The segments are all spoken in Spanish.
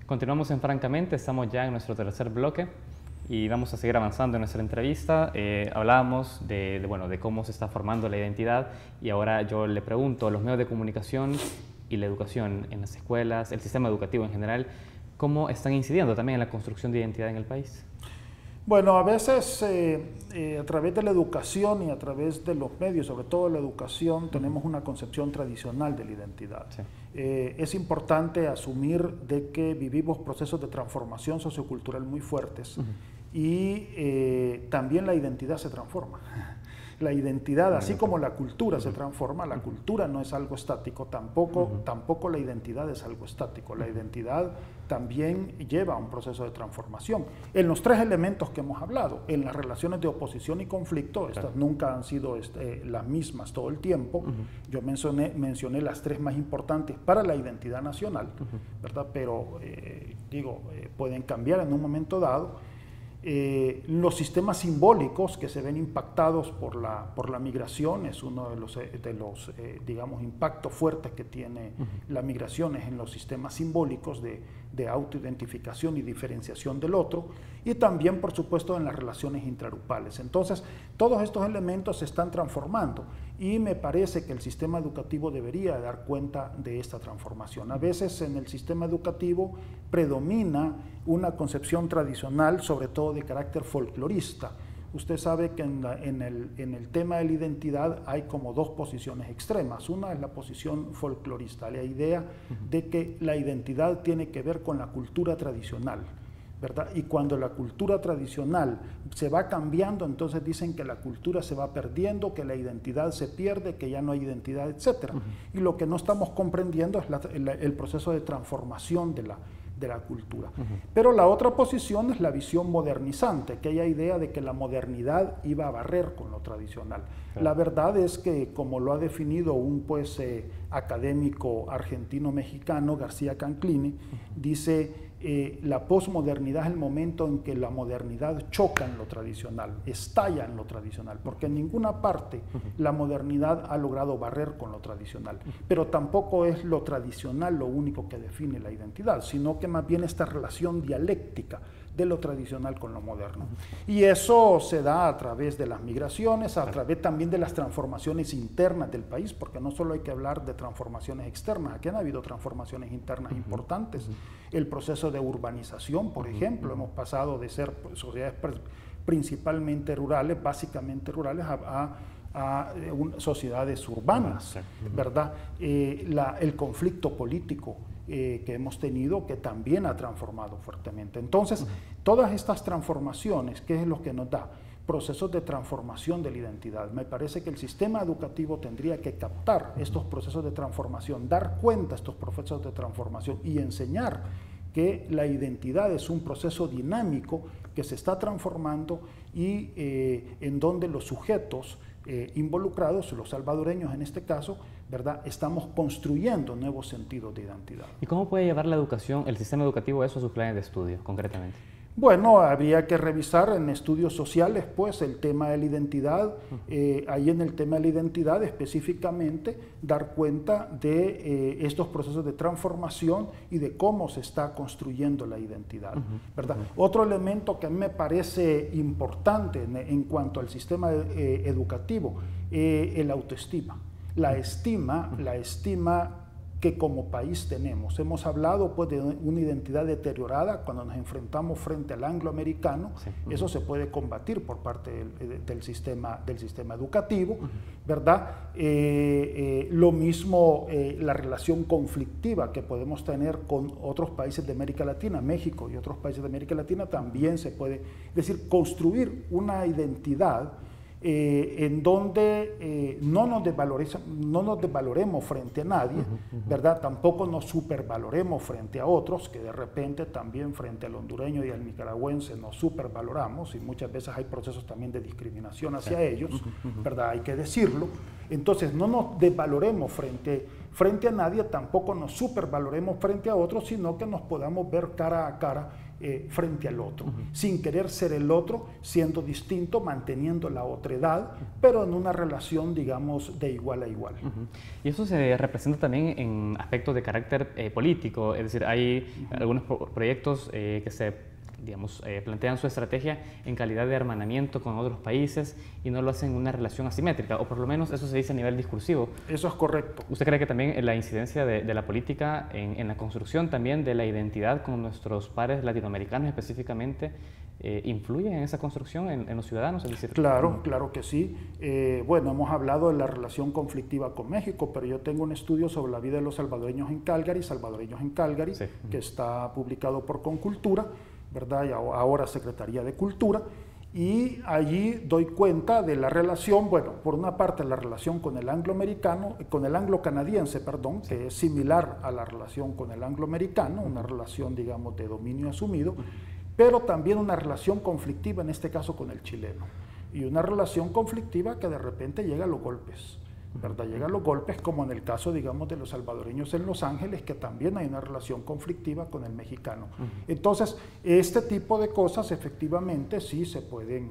Continuamos en Francamente, estamos ya en nuestro tercer bloque y vamos a seguir avanzando en nuestra entrevista. Hablábamos de cómo se está formando la identidad y ahora yo le pregunto a los medios de comunicación y la educación en las escuelas, el sistema educativo en general, ¿cómo están incidiendo también en la construcción de identidad en el país? Bueno, a veces a través de la educación y a través de los medios, sobre todo la educación, tenemos una concepción tradicional de la identidad. Sí. Es importante asumir de que vivimos procesos de transformación sociocultural muy fuertes y también la identidad se transforma. La identidad, así como la cultura se transforma, la cultura no es algo estático, tampoco la identidad es algo estático. La identidad también lleva a un proceso de transformación. En los tres elementos que hemos hablado, en las relaciones de oposición y conflicto, estas nunca han sido las mismas todo el tiempo. Yo mencioné las tres más importantes para la identidad nacional, ¿verdad? Pero pueden cambiar en un momento dado. Los sistemas simbólicos que se ven impactados por la migración es uno de los digamos, impactos fuertes que tiene la migración es en los sistemas simbólicos de autoidentificación y diferenciación del otro, y también, por supuesto, en las relaciones intragrupales. Entonces, todos estos elementos se están transformando y me parece que el sistema educativo debería dar cuenta de esta transformación. A veces en el sistema educativo predomina una concepción tradicional, sobre todo de carácter folclorista. Usted sabe que en el tema de la identidad hay como dos posiciones extremas. Una es la posición folclorista, la idea de que la identidad tiene que ver con la cultura tradicional, ¿verdad? Y cuando la cultura tradicional se va cambiando, entonces dicen que la cultura se va perdiendo, que la identidad se pierde, que ya no hay identidad, etc. Y lo que no estamos comprendiendo es el proceso de transformación de la cultura. Pero la otra posición es la visión modernizante, aquella idea de que la modernidad iba a barrer con lo tradicional. Claro. La verdad es que, como lo ha definido un académico argentino-mexicano, García Canclini, dice: la posmodernidad es el momento en que la modernidad choca en lo tradicional, estalla en lo tradicional, porque en ninguna parte la modernidad ha logrado barrer con lo tradicional, pero tampoco es lo tradicional lo único que define la identidad, sino que más bien esta relación dialéctica de lo tradicional con lo moderno. Y eso se da a través de las migraciones, a través también de las transformaciones internas del país, porque no solo hay que hablar de transformaciones externas, aquí han habido transformaciones internas importantes. El proceso de urbanización, por ejemplo, hemos pasado de ser sociedades principalmente rurales, básicamente rurales, a sociedades urbanas, ¿verdad? El conflicto político que hemos tenido, que también ha transformado fuertemente. Entonces, todas estas transformaciones, ¿qué es lo que nos da? Procesos de transformación de la identidad. Me parece que el sistema educativo tendría que captar estos procesos de transformación, dar cuenta de estos procesos de transformación y enseñar que la identidad es un proceso dinámico que se está transformando y en donde los sujetos involucrados, los salvadoreños en este caso, ¿verdad?, estamos construyendo nuevos sentidos de identidad. ¿Y cómo puede llevar la educación, el sistema educativo, eso a sus planes de estudio, concretamente? Bueno, habría que revisar en estudios sociales, pues, el tema de la identidad. Ahí en el tema de la identidad específicamente dar cuenta de estos procesos de transformación y de cómo se está construyendo la identidad, ¿verdad? Otro elemento que a mí me parece importante en cuanto al sistema educativo, el autoestima. La estima que como país tenemos. Hemos hablado, pues, de una identidad deteriorada cuando nos enfrentamos frente al angloamericano. Eso se puede combatir por parte del sistema educativo, ¿verdad? Lo mismo la relación conflictiva que podemos tener con otros países de América Latina, México y otros países de América Latina, también se puede, es decir, construir una identidad en donde no nos desvaloremos frente a nadie, ¿verdad? Tampoco nos supervaloremos frente a otros, que de repente también frente al hondureño y al nicaragüense nos supervaloramos, y muchas veces hay procesos también de discriminación hacia ellos, ¿verdad? Hay que decirlo. Entonces, no nos desvaloremos frente a nadie, tampoco nos supervaloremos frente a otros, sino que nos podamos ver cara a cara frente al otro, sin querer ser el otro, siendo distinto, manteniendo la otredad, pero en una relación, digamos, de igual a igual. Y eso se representa también en aspectos de carácter político, es decir, hay algunos proyectos que se digamos, plantean su estrategia en calidad de hermanamiento con otros países y no lo hacen en una relación asimétrica, o por lo menos eso se dice a nivel discursivo. Eso es correcto. ¿Usted cree que también la incidencia de la política en la construcción también de la identidad con nuestros pares latinoamericanos específicamente influye en esa construcción en los ciudadanos? Es decir, claro, claro que sí. Bueno, hemos hablado de la relación conflictiva con México, pero yo tengo un estudio sobre la vida de los salvadoreños en Calgary, sí, que está publicado por Concultura, ¿verdad? Y ahora Secretaría de Cultura, y allí doy cuenta de la relación, bueno, por una parte la relación con el anglo-canadiense, perdón, que es similar a la relación con el anglo-americano, una relación, digamos, de dominio asumido, pero también una relación conflictiva, en este caso con el chileno, y una relación conflictiva que de repente llega a los golpes, ¿verdad? Llega a los golpes, como en el caso, digamos, de los salvadoreños en Los Ángeles, que también hay una relación conflictiva con el mexicano. Entonces, este tipo de cosas efectivamente sí se pueden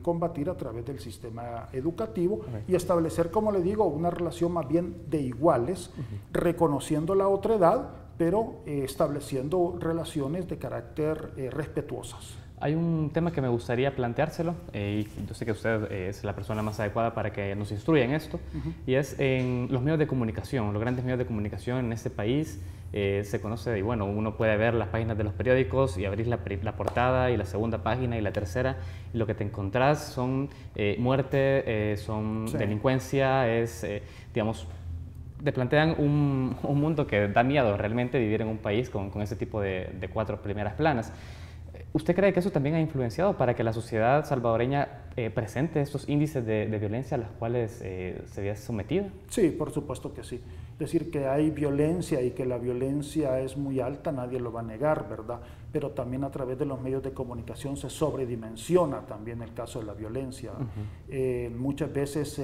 combatir a través del sistema educativo y establecer, como le digo, una relación más bien de iguales, reconociendo la otredad, pero estableciendo relaciones de carácter respetuosas. Hay un tema que me gustaría planteárselo, y yo sé que usted es la persona más adecuada para que nos instruya en esto, y es en los medios de comunicación, los grandes medios de comunicación en este país. Se conoce, y bueno, uno puede ver las páginas de los periódicos y abrir la portada y la segunda página y la tercera, y lo que te encontrás son muerte, son delincuencia, digamos, te plantean un mundo que da miedo realmente vivir en un país con ese tipo de cuatro primeras planas. ¿Usted cree que eso también ha influenciado para que la sociedad salvadoreña presente estos índices de violencia a los cuales se había sometido? Sí, por supuesto que sí. Es decir, que hay violencia y que la violencia es muy alta, nadie lo va a negar, ¿verdad? Pero también a través de los medios de comunicación se sobredimensiona también el caso de la violencia. Muchas veces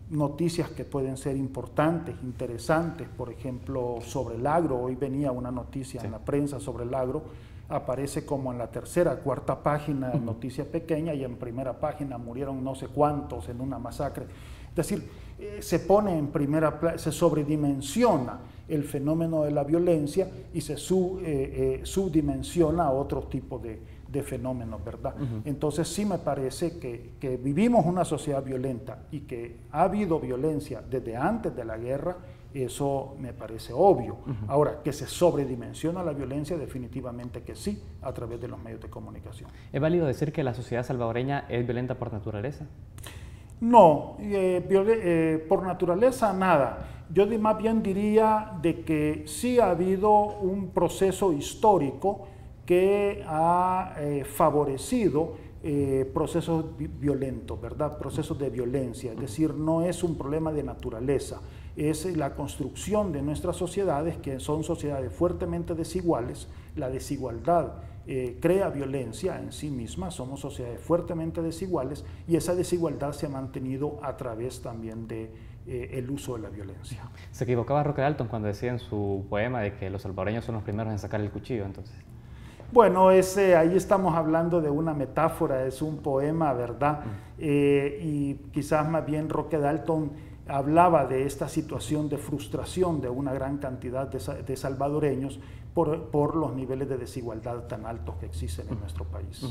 noticias que pueden ser importantes, interesantes, por ejemplo, sobre el agro. Hoy venía una noticia en la prensa sobre el agro, aparece como en la tercera, cuarta página, noticia pequeña, y en primera página murieron no sé cuántos en una masacre. Es decir, se pone en se sobredimensiona el fenómeno de la violencia y se subdimensiona a otro tipo de fenómenos, ¿verdad? Entonces sí me parece que vivimos una sociedad violenta y que ha habido violencia desde antes de la guerra. Eso me parece obvio. Ahora, que se sobredimensiona la violencia, definitivamente que sí, a través de los medios de comunicación. ¿Es válido decir que la sociedad salvadoreña es violenta por naturaleza? No, por naturaleza nada. Yo más bien diría de que sí ha habido un proceso histórico que ha favorecido procesos violentos, ¿verdad? Procesos de violencia, es decir, no es un problema de naturaleza, es la construcción de nuestras sociedades, que son sociedades fuertemente desiguales. La desigualdad crea violencia en sí misma, somos sociedades fuertemente desiguales, y esa desigualdad se ha mantenido a través también de el uso de la violencia. ¿Se equivocaba Roque Dalton cuando decía en su poema de que los salvadoreños son los primeros en sacar el cuchillo, entonces? Bueno, ahí estamos hablando de una metáfora, es un poema, ¿verdad? Y quizás más bien Roque Dalton hablaba de esta situación de frustración de una gran cantidad de salvadoreños por los niveles de desigualdad tan altos que existen en nuestro país.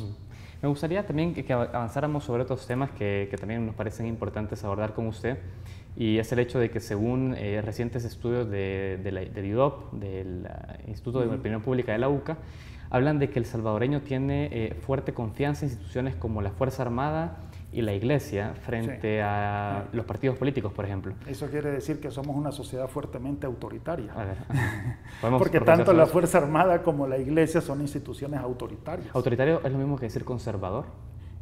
Me gustaría también que avanzáramos sobre otros temas que también nos parecen importantes abordar con usted, y es el hecho de que según recientes estudios del IDOP, del Instituto de Opinión Pública de la UCA, hablan de que el salvadoreño tiene fuerte confianza en instituciones como la Fuerza Armada y la Iglesia frente a los partidos políticos, por ejemplo. Eso quiere decir que somos una sociedad fuertemente autoritaria. A ver, porque tanto la Fuerza Armada como la Iglesia son instituciones autoritarias. ¿Autoritario es lo mismo que decir conservador?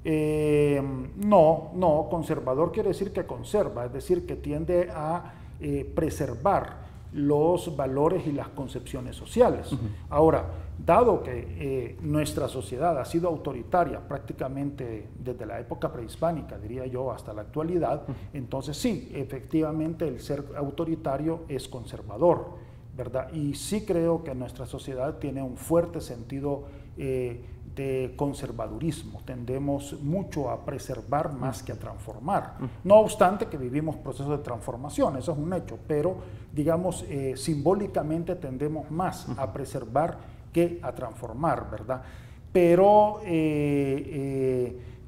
No, conservador quiere decir que conserva, es decir, que tiende a preservar los valores y las concepciones sociales. Ahora, dado que nuestra sociedad ha sido autoritaria prácticamente desde la época prehispánica, diría yo, hasta la actualidad, entonces sí, efectivamente el ser autoritario es conservador, ¿verdad? Y sí creo que nuestra sociedad tiene un fuerte sentido de conservadurismo, tendemos mucho a preservar más que a transformar. No obstante que vivimos procesos de transformación, eso es un hecho, pero digamos simbólicamente tendemos más a preservar que a transformar, ¿verdad? Pero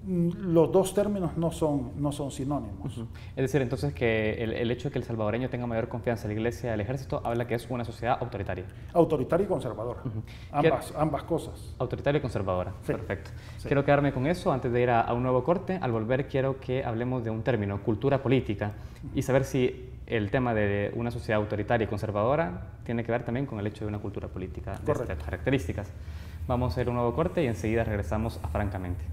los dos términos no son sinónimos. Es decir, entonces que el hecho de que el salvadoreño tenga mayor confianza en la iglesia y el ejército habla que es una sociedad autoritaria. Autoritaria y conservadora, ambas cosas. Autoritaria y conservadora, sí. Perfecto. Sí. Quiero quedarme con eso antes de ir a un nuevo corte. Al volver quiero que hablemos de un término, cultura política, y saber si el tema de una sociedad autoritaria y conservadora tiene que ver también con el hecho de una cultura política de estas características. Vamos a ir a un nuevo corte y enseguida regresamos a Francamente.